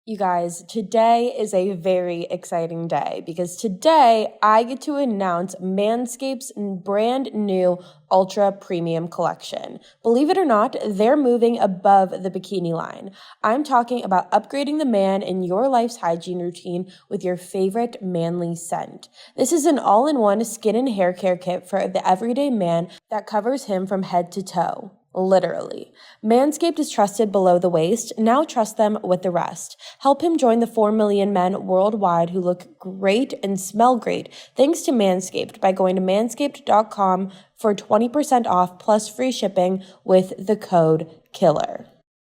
You guys, today is a very exciting day because today I get to announce Manscaped's brand new Ultra Premium Collection. Believe it or not, they're moving above the bikini line. I'm talking about upgrading the man in your life's hygiene routine with your favorite manly scent. This is an all-in-one skin and hair care kit for the everyday man that covers him from head to toe. Literally. Manscaped is trusted below the waist. Now trust them with the rest. Help him join the 4 million men worldwide who look great and smell great thanks to Manscaped by going to manscaped.com for 20% off plus free shipping with the code KILLER.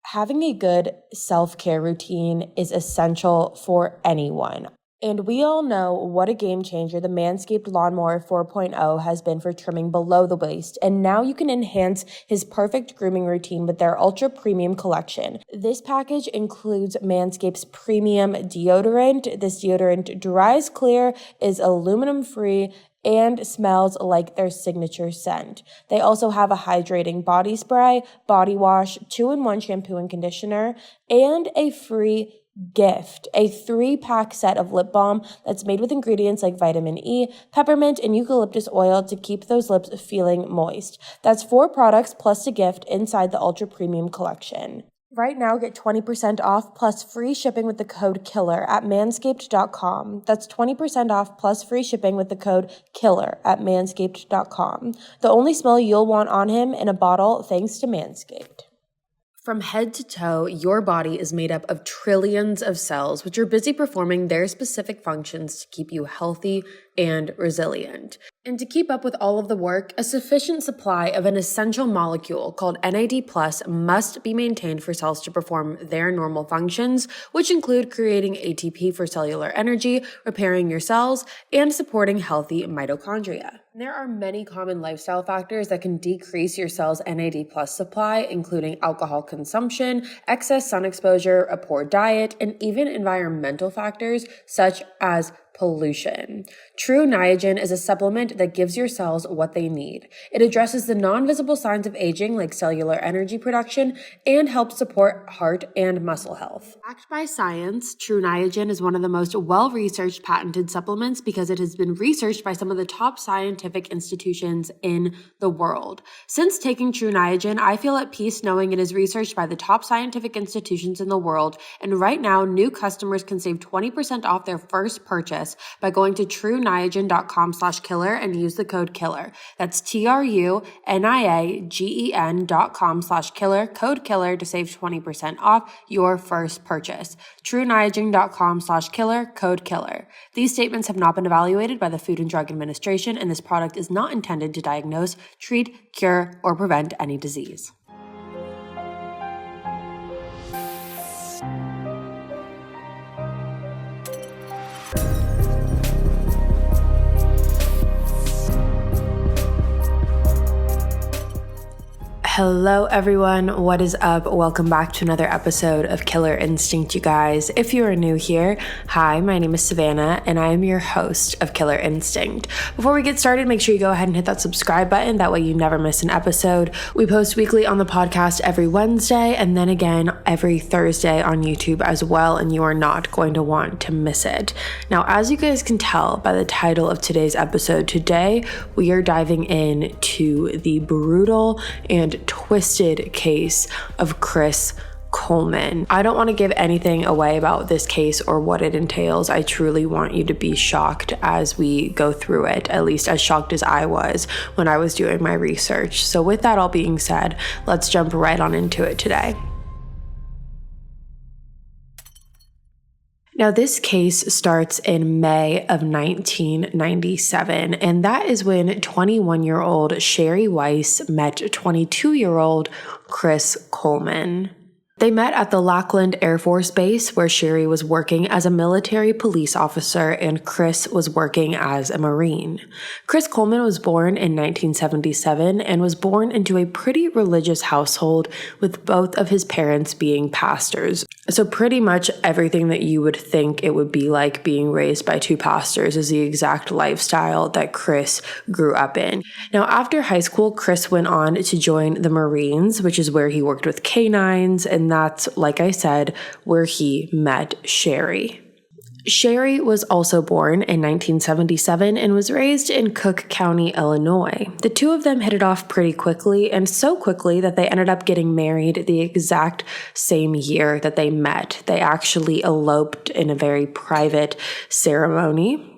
Having a good self-care routine is essential for anyone. And we all know what a game changer the Manscaped Lawnmower 4.0 has been for trimming below the waist. And now you can enhance his perfect grooming routine with their Ultra Premium Collection. This package includes Manscaped's premium deodorant. This deodorant dries clear, is aluminum-free, and smells like their signature scent. They also have a hydrating body spray, body wash, 2-in-1 shampoo and conditioner, and a free gift, a 3-pack set of lip balm that's made with ingredients like vitamin E, peppermint, and eucalyptus oil to keep those lips feeling moist. That's 4 products plus a gift inside the Ultra Premium Collection. Right now, get 20% off plus free shipping with the code KILLER at manscaped.com. That's 20% off plus free shipping with the code KILLER at manscaped.com. The only smell you'll want on him in a bottle thanks to Manscaped. From head to toe, your body is made up of trillions of cells, which are busy performing their specific functions to keep you healthy and resilient. And to keep up with all of the work, a sufficient supply of an essential molecule called NAD+ must be maintained for cells to perform their normal functions, which include creating ATP for cellular energy, repairing your cells, and supporting healthy mitochondria. There are many common lifestyle factors that can decrease your cell's NAD+ supply, including alcohol consumption, excess sun exposure, a poor diet, and even environmental factors such as pollution. True Niagen is a supplement that gives your cells what they need. It addresses the non-visible signs of aging like cellular energy production and helps support heart and muscle health. Backed by science, True Niagen is one of the most well-researched patented supplements because it has been researched by some of the top scientific institutions in the world. Since taking True Niagen, I feel at peace knowing it is researched by the top scientific institutions in the world, and right now, new customers can save 20% off their first purchase by going to trueniagen.com/killer and use the code KILLER. That's TRUNIAGEN.com/killer, code KILLER to save 20% off your first purchase. trueniagen.com/killer, code KILLER. These statements have not been evaluated by the Food and Drug Administration, and this product is not intended to diagnose, treat, cure, or prevent any disease. Hello everyone, what is up? Welcome back to another episode of Killer Instinct, you guys. If you are new here, hi, my name is Savannah and I am your host of Killer Instinct. Before we get started, make sure you go ahead and hit that subscribe button, that way you never miss an episode. We post weekly on the podcast every Wednesday and then again every Thursday on YouTube as well, and you are not going to want to miss it. Now, as you guys can tell by the title of today's episode, today we are diving into the brutal and twisted case of Chris Coleman. I don't want to give anything away about this case or what it entails. I truly want you to be shocked as we go through it, at least as shocked as I was when I was doing my research. So with that all being said, let's jump right on into it today. Now, this case starts in May of 1997, and that is when 21-year-old Sherry Weiss met 22-year-old Chris Coleman. They met at the Lackland Air Force Base, where Sherry was working as a military police officer and Chris was working as a Marine. Chris Coleman was born in 1977 and was born into a pretty religious household, with both of his parents being pastors. So pretty much everything that you would think it would be like being raised by two pastors is the exact lifestyle that Chris grew up in. Now, after high school, Chris went on to join the Marines, which is where he worked with canines and and that's, like I said, where he met Sherry. Sherry was also born in 1977 and was raised in Cook County, Illinois. The two of them hit it off pretty quickly, and so quickly that they ended up getting married the exact same year that they met. They actually eloped in a very private ceremony.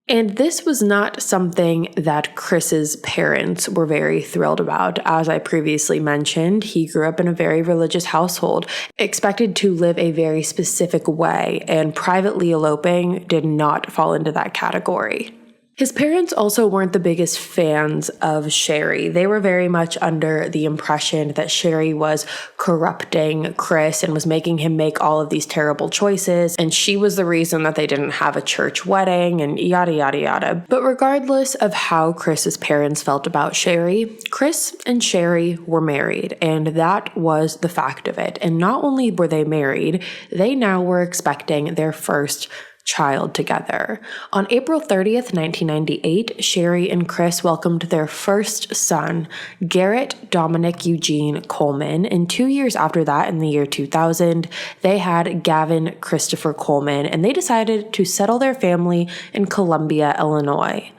And this was not something that Chris's parents were very thrilled about. As I previously mentioned, he grew up in a very religious household, expected to live a very specific way, and privately eloping did not fall into that category. His parents also weren't the biggest fans of Sherry. They were very much under the impression that Sherry was corrupting Chris and was making him make all of these terrible choices, and she was the reason that they didn't have a church wedding and yada yada yada. But regardless of how Chris's parents felt about Sherry, Chris and Sherry were married, and that was the fact of it. And not only were they married, they now were expecting their first child together. On April 30th, 1998, Sherry and Chris welcomed their first son, Garrett Dominic Eugene Coleman, and 2 years after that, in the year 2000, they had Gavin Christopher Coleman, and they decided to settle their family in Columbia, Illinois.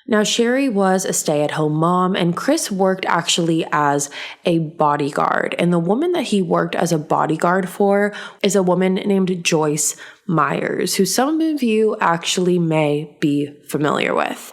Now, Sherry was a stay-at-home mom, and Chris worked actually as a bodyguard. And the woman that he worked as a bodyguard for is a woman named Joyce Myers, who some of you actually may be familiar with.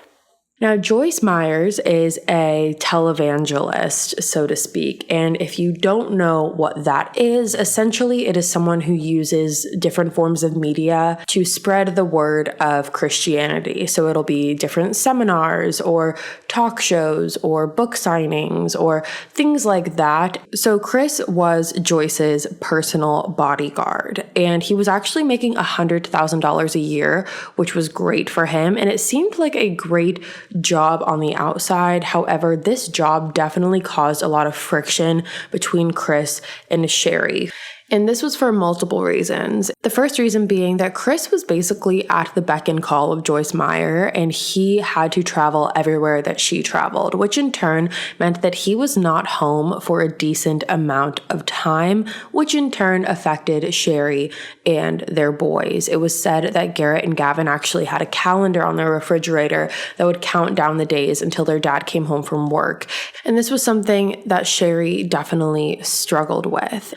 Now, Joyce Myers is a televangelist, so to speak, and if you don't know what that is, essentially it is someone who uses different forms of media to spread the word of Christianity. So it'll be different seminars or talk shows or book signings or things like that. So Chris was Joyce's personal bodyguard, and he was actually making $100,000 a year, which was great for him, and it seemed like a great job on the outside. However, this job definitely caused a lot of friction between Chris and Sherry. And this was for multiple reasons. The first reason being that Chris was basically at the beck and call of Joyce Meyer, and he had to travel everywhere that she traveled, which in turn meant that he was not home for a decent amount of time, which in turn affected Sherry and their boys. It was said that Garrett and Gavin actually had a calendar on their refrigerator that would count down the days until their dad came home from work. And this was something that Sherry definitely struggled with.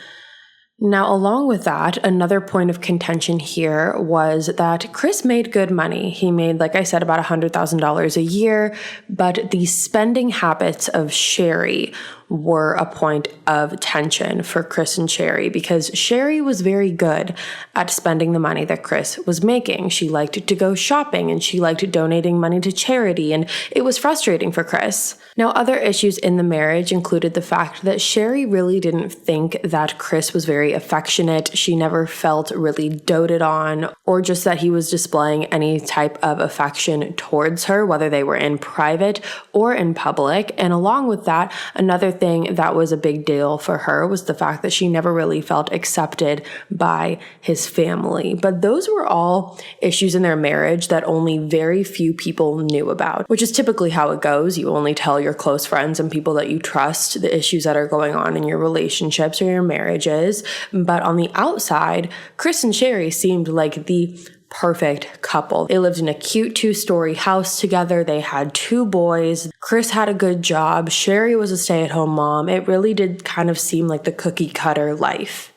Now, along with that, another point of contention here was that Chris made good money. He made, like I said, about $100,000 a year, but the spending habits of Sherry were a point of tension for Chris and Sherry, because Sherry was very good at spending the money that Chris was making. She liked to go shopping and she liked donating money to charity, and it was frustrating for Chris. Now, other issues in the marriage included the fact that Sherry really didn't think that Chris was very affectionate. She never felt really doted on, or just that he was displaying any type of affection towards her, whether they were in private or in public. And along with that, another thing that was a big deal for her was the fact that she never really felt accepted by his family. But those were all issues in their marriage that only very few people knew about, which is typically how it goes. You only tell your close friends and people that you trust the issues that are going on in your relationships or your marriages. But on the outside, Chris and Sherry seemed like the perfect couple. They lived in a cute 2-story house together. They had 2 boys. Chris had a good job. Sherry was a stay-at-home mom. It really did kind of seem like the cookie-cutter life.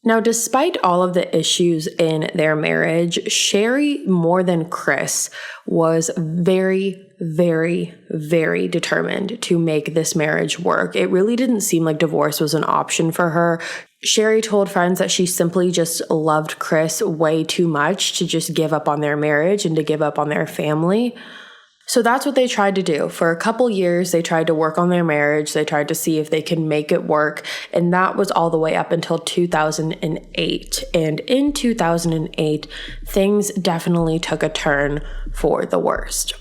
Now, despite all of the issues in their marriage, Sherry, more than Chris, was very, very, very determined to make this marriage work. It really didn't seem like divorce was an option for her. Sherry told friends that she simply just loved Chris way too much to just give up on their marriage and to give up on their family. So that's what they tried to do. For a couple years, they tried to work on their marriage. They tried to see if they could make it work. And that was all the way up until 2008. And in 2008, things definitely took a turn for the worst.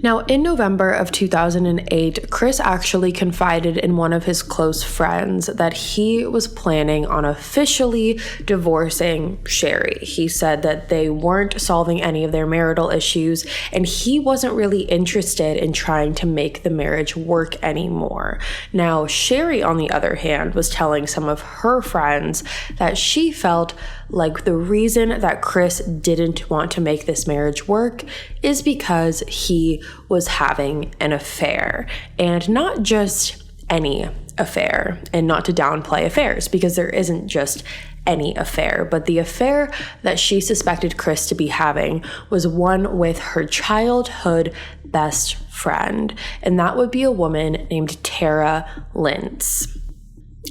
Now, in November of 2008, Chris actually confided in one of his close friends that he was planning on officially divorcing Sherry. He said that they weren't solving any of their marital issues, and he wasn't really interested in trying to make the marriage work anymore. Now, Sherry, on the other hand, was telling some of her friends that she felt like the reason that Chris didn't want to make this marriage work is because he was having an affair, and not just any affair, and not to downplay affairs because there isn't just any affair, but the affair that she suspected Chris to be having was one with her childhood best friend, and that would be a woman named Tara Lintz.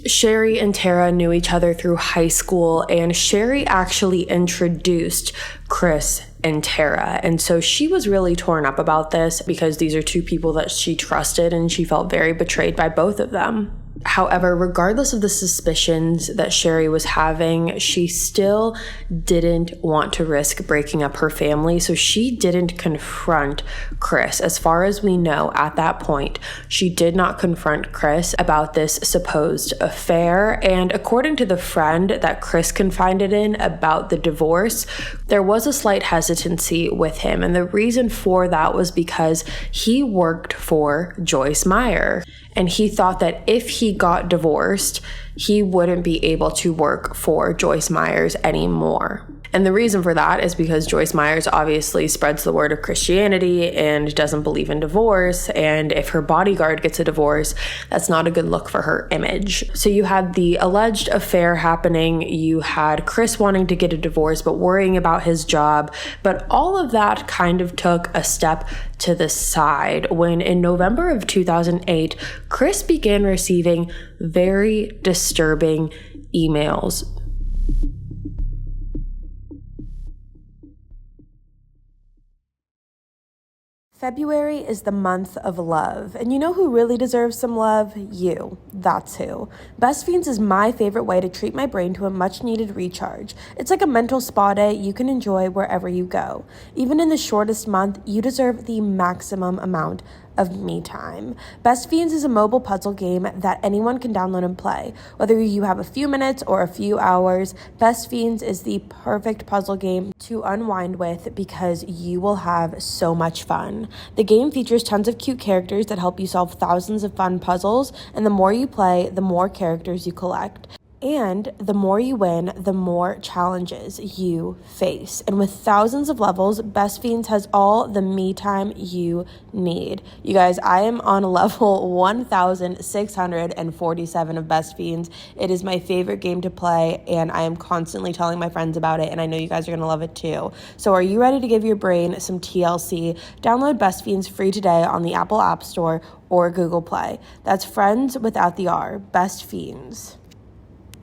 Sherry and Tara knew each other through high school, and Sherry actually introduced Chris and Tara. And so she was really torn up about this because these are two people that she trusted, and she felt very betrayed by both of them. However, regardless of the suspicions that Sherry was having, she still didn't want to risk breaking up her family, so she didn't confront Chris. As far as we know, at that point, she did not confront Chris about this supposed affair, and according to the friend that Chris confided in about the divorce, there was a slight hesitancy with him, and the reason for that was because he worked for Joyce Meyer. And he thought that if he got divorced, he wouldn't be able to work for Joyce Myers anymore. And the reason for that is because Joyce Myers obviously spreads the word of Christianity and doesn't believe in divorce. And if her bodyguard gets a divorce, that's not a good look for her image. So you had the alleged affair happening. You had Chris wanting to get a divorce, but worrying about his job. But all of that kind of took a step to the side when in November of 2008, Chris began receiving very disturbing emails. February is the month of love, and you know who really deserves some love? You. That's who. Best Fiends is my favorite way to treat my brain to a much-needed recharge. It's like a mental spa day you can enjoy wherever you go. Even in the shortest month, you deserve the maximum amount of me time. Best Fiends is a mobile puzzle game that anyone can download and play. Whether you have a few minutes or a few hours, Best Fiends is the perfect puzzle game to unwind with because you will have so much fun. The game features tons of cute characters that help you solve thousands of fun puzzles, and the more you play, the more characters you collect. And the more you win, the more challenges you face. And with thousands of levels, Best Fiends has all the me time you need. You guys, I am on level 1,647 of Best Fiends. It is my favorite game to play, and I am constantly telling my friends about it, and I know you guys are going to love it too. So are you ready to give your brain some TLC? Download Best Fiends free today on the Apple App Store or Google Play. That's friends without the R. Best Fiends.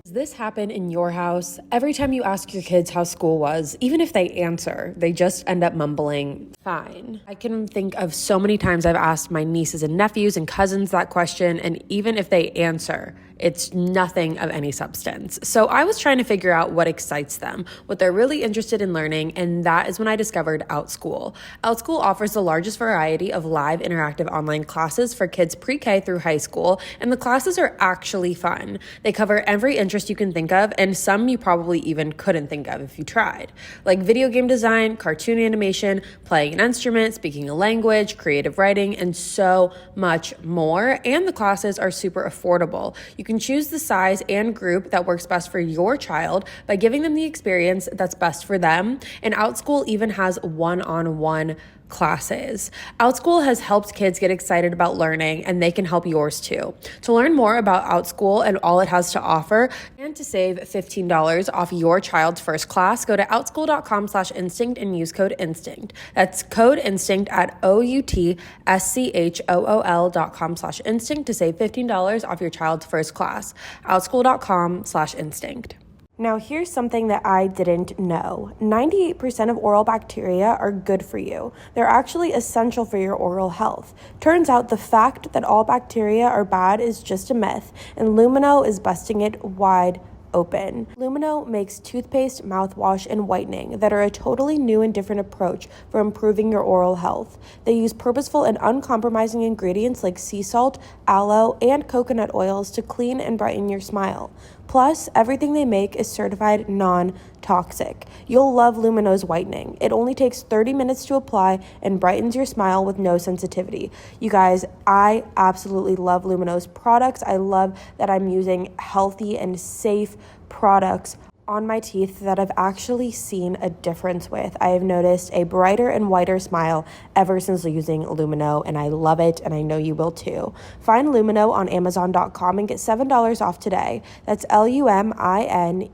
Does this happen in your house? Every time you ask your kids how school was, even if they answer, they just end up mumbling, fine. I can think of so many times I've asked my nieces and nephews and cousins that question, and even if they answer, it's nothing of any substance. So I was trying to figure out what excites them, what they're really interested in learning, and that is when I discovered OutSchool. OutSchool offers the largest variety of live interactive online classes for kids pre-K through high school, and the classes are actually fun. They cover every interest you can think of, and some you probably even couldn't think of if you tried, like video game design, cartoon animation, playing an instrument, speaking a language, creative writing, and so much more. And the classes are super affordable. You can choose the size and group that works best for your child by giving them the experience that's best for them. And OutSchool even has one-on-one classes. OutSchool has helped kids get excited about learning, and they can help yours too. To learn more about OutSchool and all it has to offer, and to save $15 off your child's first class, go to outschool.com/instinct and use code INSTINCT. That's code INSTINCT at outschool.com/instinct to save $15 off your child's first class. outschool.com/instinct. Now, here's something that I didn't know. 98% of oral bacteria are good for you. They're actually essential for your oral health. Turns out the fact that all bacteria are bad is just a myth, and Lumino is busting it wide open. Lumino makes toothpaste, mouthwash, and whitening that are a totally new and different approach for improving your oral health. They use purposeful and uncompromising ingredients like sea salt, aloe, and coconut oils to clean and brighten your smile. Plus, everything they make is certified non-toxic. You'll love Lumino's whitening. It only takes 30 minutes to apply and brightens your smile with no sensitivity. You guys, I absolutely love Lumino's products. I love that I'm using healthy and safe products on my teeth that I've actually seen a difference with. I have noticed a brighter and whiter smile ever since using Lumino, and I love it, and I know you will too. Find Lumino on Amazon.com and get $7 off today. That's LUMINEUX.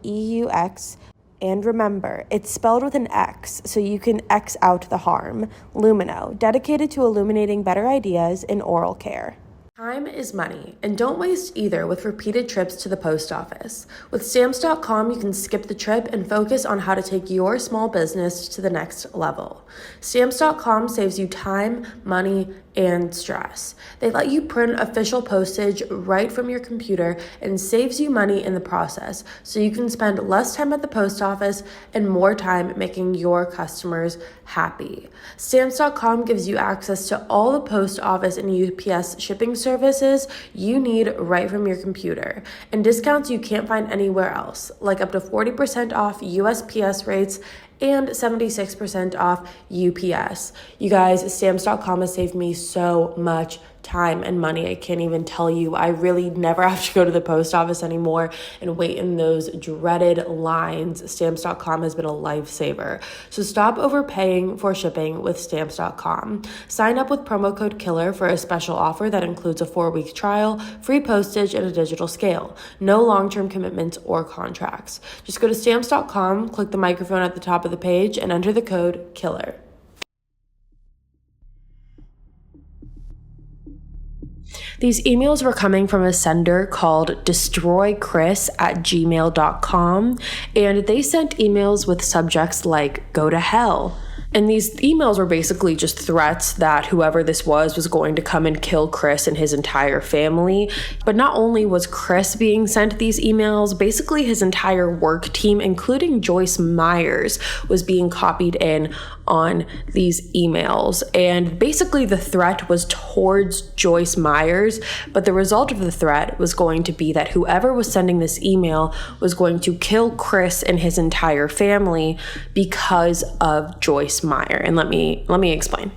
And remember, it's spelled with an X, so you can X out the harm. Lumino, dedicated to illuminating better ideas in oral care. Time is money, and don't waste either with repeated trips to the post office. With Stamps.com, you can skip the trip and focus on how to take your small business to the next level. Stamps.com saves you time, money, and stress. They let you print official postage right from your computer and saves you money in the process, so you can spend less time at the post office and more time making your customers happy. Stamps.com gives you access to all the post office and UPS shipping services you need right from your computer, and discounts you can't find anywhere else, like up to 40% off USPS rates and 76% off UPS. You guys, Stamps.com has saved me so much time and money. I can't even tell you. I really never have to go to the post office anymore and wait in those dreaded lines. Stamps.com has been a lifesaver. So stop overpaying for shipping with Stamps.com. Sign up with promo code KILLER for a special offer that includes a 4-week trial, free postage, and a digital scale. No long-term commitments or contracts. Just go to Stamps.com, click the microphone at the top of the page, and enter the code KILLER. These emails were coming from a sender called destroychris@gmail.com, and they sent emails with subjects like "go to hell." And these emails were basically just threats that whoever this was going to come and kill Chris and his entire family. But not only was Chris being sent these emails, basically his entire work team, including Joyce Myers, was being copied in on these emails. And basically the threat was towards Joyce Myers, but the result of the threat was going to be that whoever was sending this email was going to kill Chris and his entire family because of Joyce Meyer. And let me explain.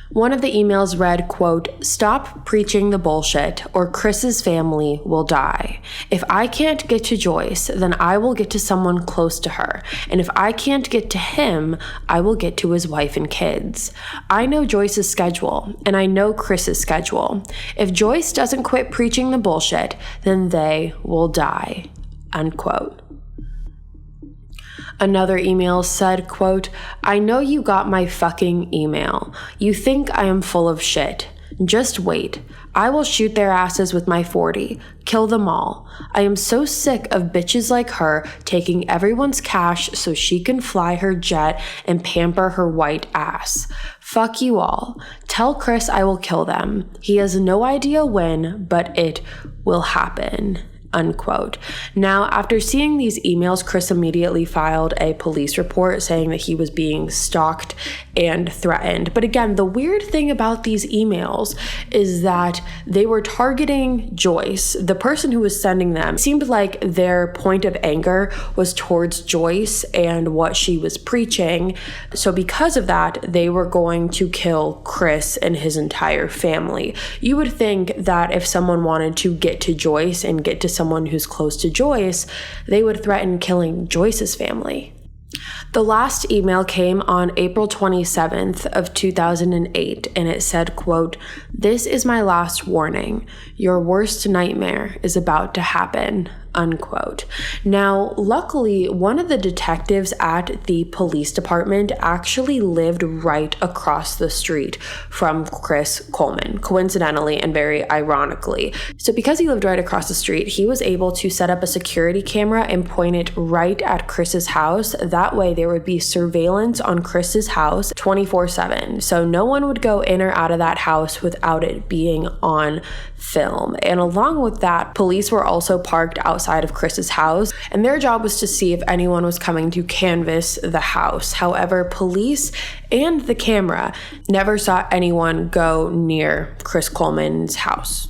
One of the emails read, quote, "Stop preaching the bullshit or Chris's family will die. If I can't get to Joyce, then I will get to someone close to her. And if I can't get to him, I will get to his wife and kids. I know Joyce's schedule, and I know Chris's schedule. If Joyce doesn't quit preaching the bullshit, then they will die," unquote. Another email said, quote, "I know you got my fucking email. You think I am full of shit. Just wait. I will shoot their asses with my .40. Kill them all. I am so sick of bitches like her taking everyone's cash so she can fly her jet and pamper her white ass. Fuck you all. Tell Chris I will kill them. He has no idea when, but it will happen," unquote. Now, after seeing these emails, Chris immediately filed a police report saying that he was being stalked and threatened. But again, the weird thing about these emails is that they were targeting Joyce. The person who was sending them, it seemed like their point of anger was towards Joyce and what she was preaching. So because of that, they were going to kill Chris and his entire family. You would think that if someone wanted to get to Joyce and get to someone who's close to Joyce, they would threaten killing Joyce's family. The last email came on April 27th of 2008, and it said, quote, "This is my last warning. Your worst nightmare is about to happen," unquote. Now, luckily, one of the detectives at the police department actually lived right across the street from Chris Coleman, coincidentally and very ironically. So because he lived right across the street, he was able to set up a security camera and point it right at Chris's house. That way there would be surveillance on Chris's house 24/7. So no one would go in or out of that house without it being on film. And along with that, police were also parked outside outside of Chris's house, and their job was to see if anyone was coming to canvass the house. However, police and the camera never saw anyone go near Chris Coleman's house.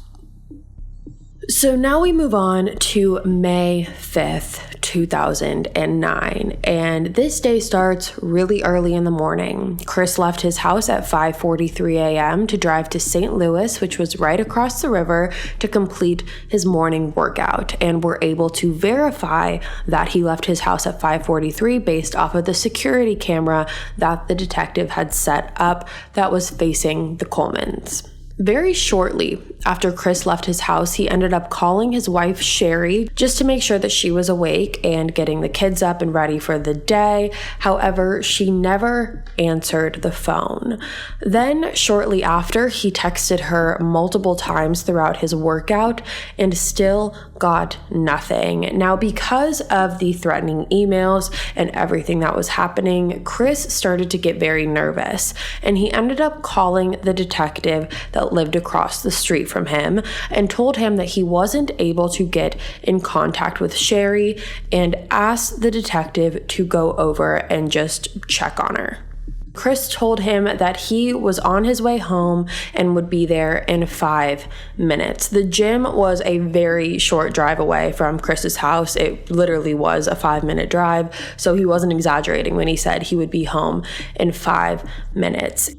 So now we move on to May 5th, 2009, and this day starts really early in the morning. Chris left his house at 5:43 a.m. to drive to St. Louis, which was right across the river, to complete his morning workout, and we're able to verify that he left his house at 5:43 based off of the security camera that the detective had set up that was facing the Colemans. Very shortly after Chris left his house, he ended up calling his wife, Sherry, just to make sure that she was awake and getting the kids up and ready for the day. However, she never answered the phone. Then, shortly after, he texted her multiple times throughout his workout and still got nothing. Now, because of the threatening emails and everything that was happening, Chris started to get very nervous, and he ended up calling the detective that lived across the street from him and told him that he wasn't able to get in contact with Sherry and asked the detective to go over and just check on her. Chris told him that he was on his way home and would be there in 5 minutes. The gym was a very short drive away from Chris's house. It literally was a 5-minute drive, so he wasn't exaggerating when he said he would be home in 5 minutes.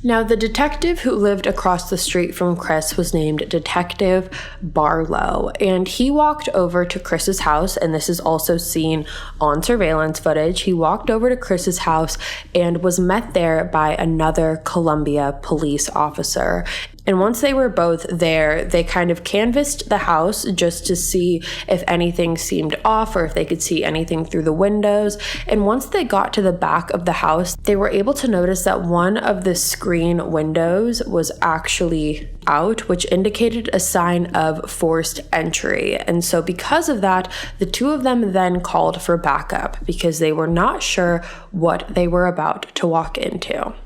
Now, the detective who lived across the street from Chris was named Detective Barlow, and he walked over to Chris's house, and this is also seen on surveillance footage. He walked over to Chris's house and was met there by another Columbia police officer. And once they were both there, they kind of canvassed the house just to see if anything seemed off or if they could see anything through the windows. And once they got to the back of the house, they were able to notice that one of the screen windows was actually out, which indicated a sign of forced entry. And so because of that, the two of them then called for backup because they were not sure what they were about to walk into.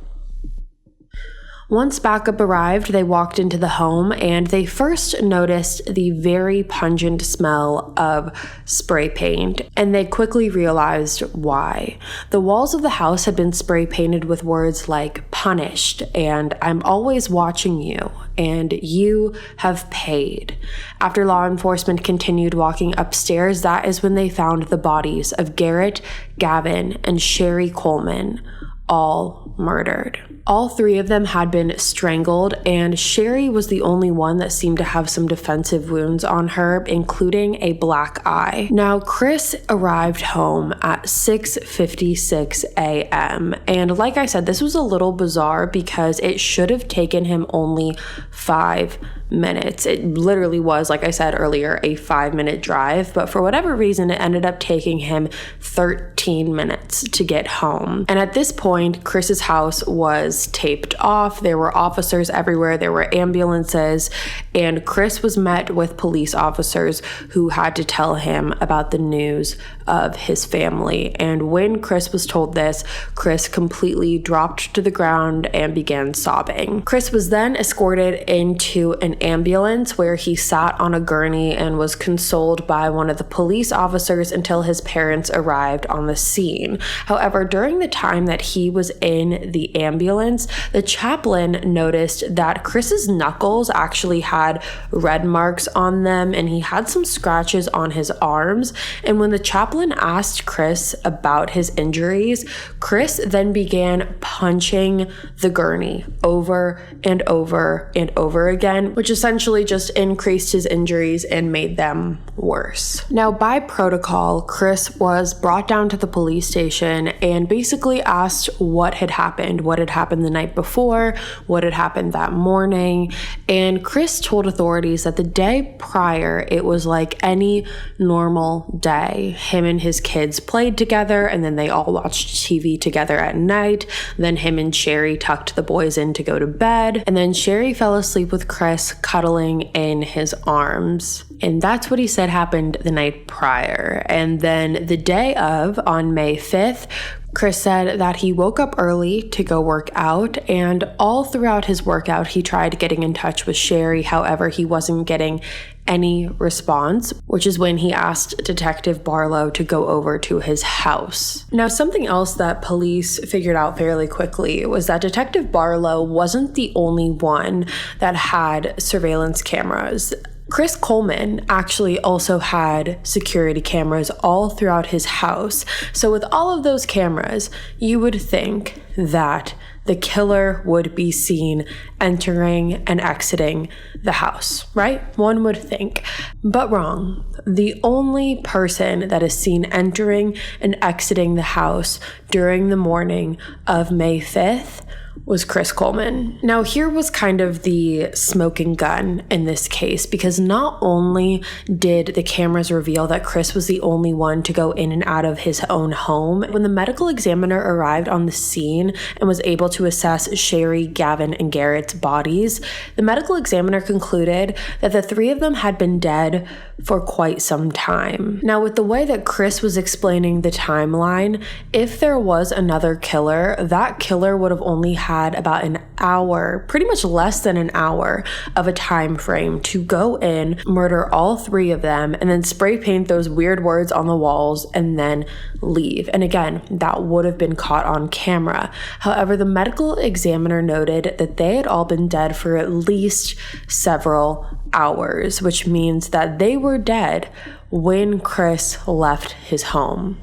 Once backup arrived, they walked into the home and they first noticed the very pungent smell of spray paint, and they quickly realized why. The walls of the house had been spray painted with words like "punished" and "I'm always watching you," and "you have paid." After law enforcement continued walking upstairs, that is when they found the bodies of Garrett, Gavin, and Sherry Coleman, all murdered. All three of them had been strangled, and Sherry was the only one that seemed to have some defensive wounds on her, including a black eye. Now, Chris arrived home at 6:56 a.m., and like I said, this was a little bizarre because it should have taken him only 5 minutes. It literally was, like I said earlier, a 5-minute drive, but for whatever reason, it ended up taking him 13 minutes to get home. And at this point, Chris's house was taped off. There were officers everywhere. There were ambulances, and Chris was met with police officers who had to tell him about the news of his family. And when Chris was told this, Chris completely dropped to the ground and began sobbing. Chris was then escorted into an ambulance where he sat on a gurney and was consoled by one of the police officers until his parents arrived on the scene. However, during the time that he was in the ambulance, the chaplain noticed that Chris's knuckles actually had red marks on them and he had some scratches on his arms. And when the chaplain asked Chris about his injuries, Chris then began punching the gurney over and over and over again, which essentially just increased his injuries and made them worse. Now, by protocol, Chris was brought down to the police station and basically asked what had happened the night before, what had happened that morning. And Chris told authorities that the day prior, it was like any normal day. Him and his kids played together, and then they all watched TV together at night. Then him and Sherry tucked the boys in to go to bed, and then Sherry fell asleep with Chris cuddling in his arms. And that's what he said happened the night prior. And then the day of, on May 5th, Chris said that he woke up early to go work out, and all throughout his workout, he tried getting in touch with Sherry. However, he wasn't getting any response, which is when he asked Detective Barlow to go over to his house. Now, something else that police figured out fairly quickly was that Detective Barlow wasn't the only one that had surveillance cameras. Chris Coleman actually also had security cameras all throughout his house. So with all of those cameras, you would think that the killer would be seen entering and exiting the house, right? One would think, but wrong. The only person that is seen entering and exiting the house during the morning of May 5th was Chris Coleman. Now, here was kind of the smoking gun in this case, because not only did the cameras reveal that Chris was the only one to go in and out of his own home, when the medical examiner arrived on the scene and was able to assess Sherry, Gavin, and Garrett's bodies, the medical examiner concluded that the three of them had been dead for quite some time. Now, with the way that Chris was explaining the timeline, if there was another killer, that killer would have only had about an hour, pretty much less than an hour of a time frame to go in, murder all three of them, and then spray paint those weird words on the walls and then leave. And again, that would have been caught on camera. However, the medical examiner noted that they had all been dead for at least several hours, which means that they were dead when Chris left his home.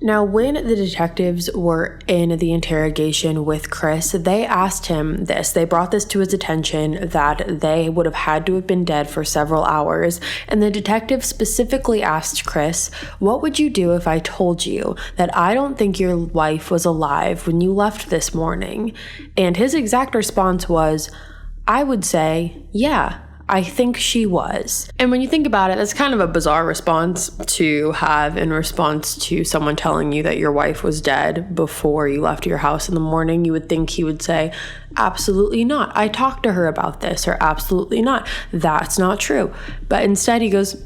Now, when the detectives were in the interrogation with Chris, they asked him this. They brought this to his attention that they would have had to have been dead for several hours. And the detective specifically asked Chris, "What would you do if I told you that I don't think your wife was alive when you left this morning?" And his exact response was, "I would say, yeah, I think she was." And when you think about it, that's kind of a bizarre response to have in response to someone telling you that your wife was dead before you left your house in the morning. You would think he would say, "Absolutely not. I talked to her about this," or "Absolutely not. That's not true." But instead he goes,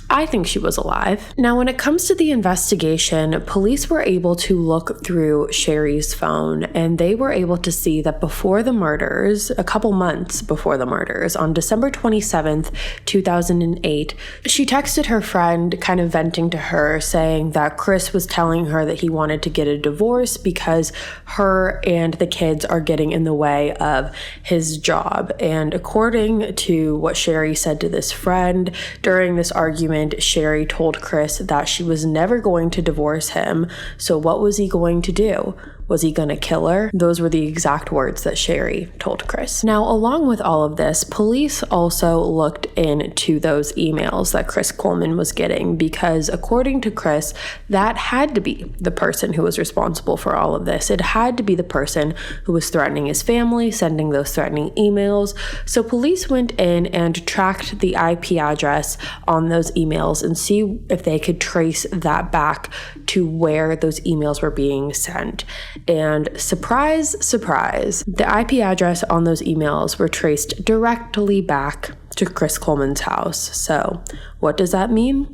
"I think she was alive." Now, when it comes to the investigation, police were able to look through Sherry's phone, and they were able to see that before the murders, a couple months before the murders, on December 27th, 2008, she texted her friend kind of venting to her, saying that Chris was telling her that he wanted to get a divorce because her and the kids are getting in the way of his job. And according to what Sherry said to this friend, during this argument, Sherry told Chris that she was never going to divorce him. So what was he going to do? Was he going to kill her? Those were the exact words that Sherry told Chris. Now, along with all of this, police also looked into those emails that Chris Coleman was getting, because according to Chris, that had to be the person who was responsible for all of this. It had to be the person who was threatening his family, sending those threatening emails. So police went in and tracked the IP address on those emails and see if they could trace that back to where those emails were being sent. And surprise, surprise, the IP address on those emails were traced directly back to Chris Coleman's house. So what does that mean?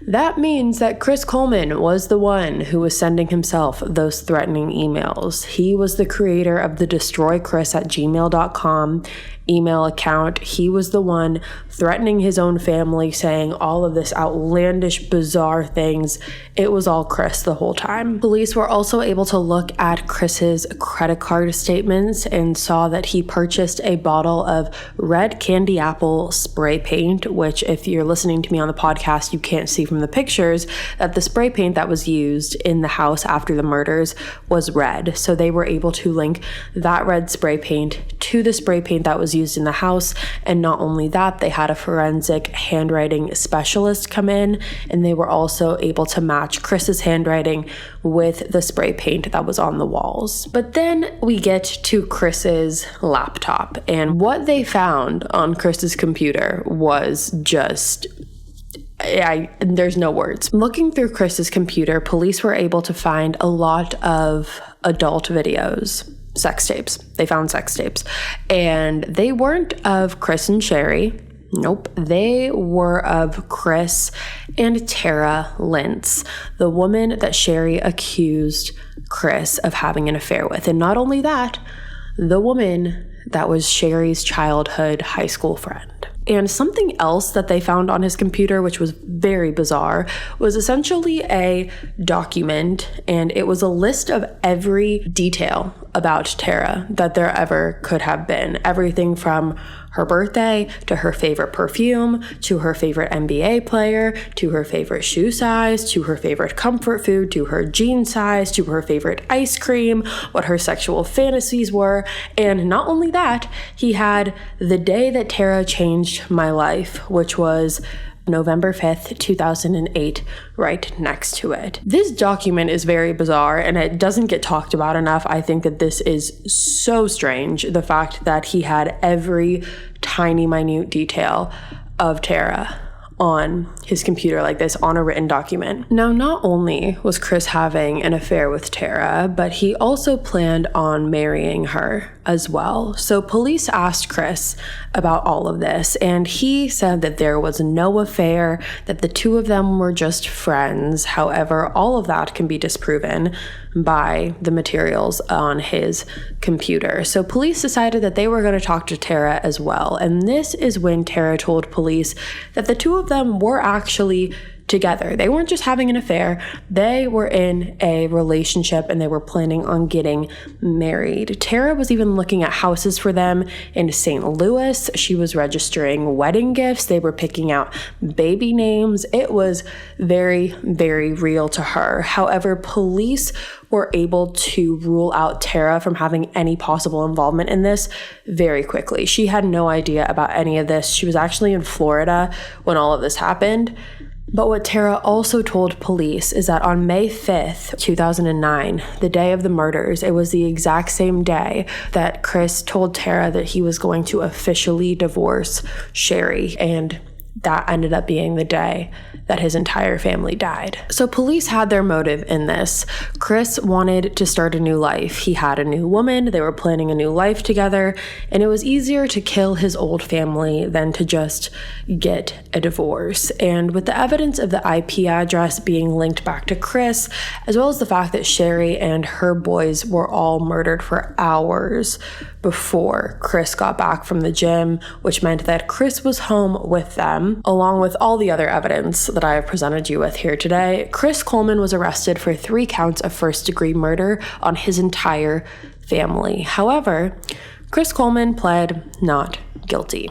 That means that Chris Coleman was the one who was sending himself those threatening emails. He was the creator of the destroychris@gmail.com email account. He was the one threatening his own family, saying all of this outlandish, bizarre things. It was all Chris the whole time. Police were also able to look at Chris's credit card statements and saw that he purchased a bottle of red candy apple spray paint, which if you're listening to me on the podcast, you can't see from the pictures that the spray paint that was used in the house after the murders was red. So they were able to link that red spray paint to the spray paint that was used in the house. And not only that, they had a forensic handwriting specialist come in, and they were also able to match Chris's handwriting with the spray paint that was on the walls. But then we get to Chris's laptop, and what they found on Chris's computer was just... there's no words. Looking through Chris's computer, police were able to find a lot of adult videos, sex tapes. They found sex tapes, and they weren't of Chris and Sherry. Nope, they were of Chris and Tara Lentz, the woman that Sherry accused Chris of having an affair with. And not only that, the woman that was Sherry's childhood high school friend. And something else that they found on his computer, which was very bizarre, was essentially a document, and it was a list of every detail about Tara that there ever could have been. Everything from her birthday, to her favorite perfume, to her favorite NBA player, to her favorite shoe size, to her favorite comfort food, to her jean size, to her favorite ice cream, what her sexual fantasies were. And not only that, he had the day that Tara changed my life, which was November 5th, 2008, right next to it. This document is very bizarre and it doesn't get talked about enough. I think that this is so strange, the fact that he had every tiny, minute detail of Tara on his computer like this, on a written document. Now, not only was Chris having an affair with Tara, but he also planned on marrying her as well. So police asked Chris about all of this, and he said that there was no affair, that the two of them were just friends. However, all of that can be disproven by the materials on his computer. So police decided that they were going to talk to Tara as well. And this is when Tara told police that the two of them were actually together. They weren't just having an affair. They were in a relationship and they were planning on getting married. Tara was even looking at houses for them in St. Louis. She was registering wedding gifts. They were picking out baby names. It was very, very real to her. However, police were able to rule out Tara from having any possible involvement in this very quickly. She had no idea about any of this. She was actually in Florida when all of this happened. But what Tara also told police is that on May 5th, 2009, the day of the murders, it was the exact same day that Chris told Tara that he was going to officially divorce Sherry, and that ended up being the day that his entire family died. So police had their motive in this. Chris wanted to start a new life. He had a new woman. They were planning a new life together, and it was easier to kill his old family than to just get a divorce. And with the evidence of the IP address being linked back to Chris, as well as the fact that Sherry and her boys were all murdered for hours before Chris got back from the gym, which meant that Chris was home with them, along with all the other evidence that I have presented you with here today, Chris Coleman was arrested for 3 counts of first-degree murder on his entire family. However, Chris Coleman pled not guilty.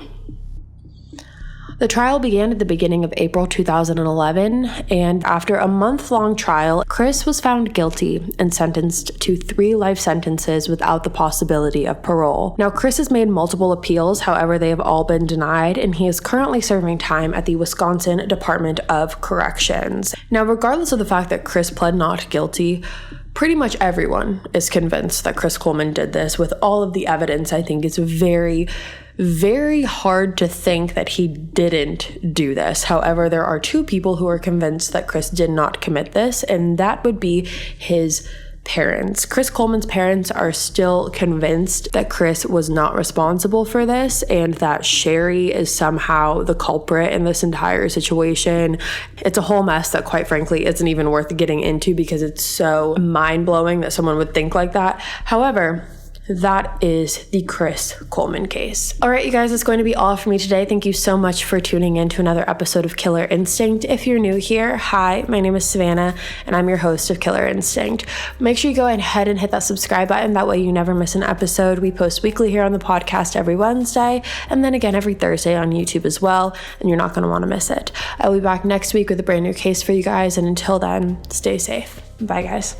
The trial began at the beginning of April 2011, and after a month-long trial, Chris was found guilty and sentenced to 3 life sentences without the possibility of parole. Now, Chris has made multiple appeals, however, they have all been denied, and he is currently serving time at the Wisconsin Department of Corrections. Now, regardless of the fact that Chris pled not guilty, pretty much everyone is convinced that Chris Coleman did this. With all of the evidence, I think it's very hard to think that he didn't do this. However, there are 2 people who are convinced that Chris did not commit this, and that would be his parents. Chris Coleman's parents are still convinced that Chris was not responsible for this and that Sherry is somehow the culprit in this entire situation. It's a whole mess that, quite frankly, isn't even worth getting into because it's so mind-blowing that someone would think like that. However, that is the Chris Coleman case. All right, you guys, that's going to be all for me today. Thank you so much for tuning in to another episode of Killer Instinct. If you're new here, hi, my name is Savannah, and I'm your host of Killer Instinct. Make sure you go ahead and hit that subscribe button. That way you never miss an episode. We post weekly here on the podcast every Wednesday, and then again every Thursday on YouTube as well, and you're not going to want to miss it. I'll be back next week with a brand new case for you guys, and until then, stay safe. Bye, guys.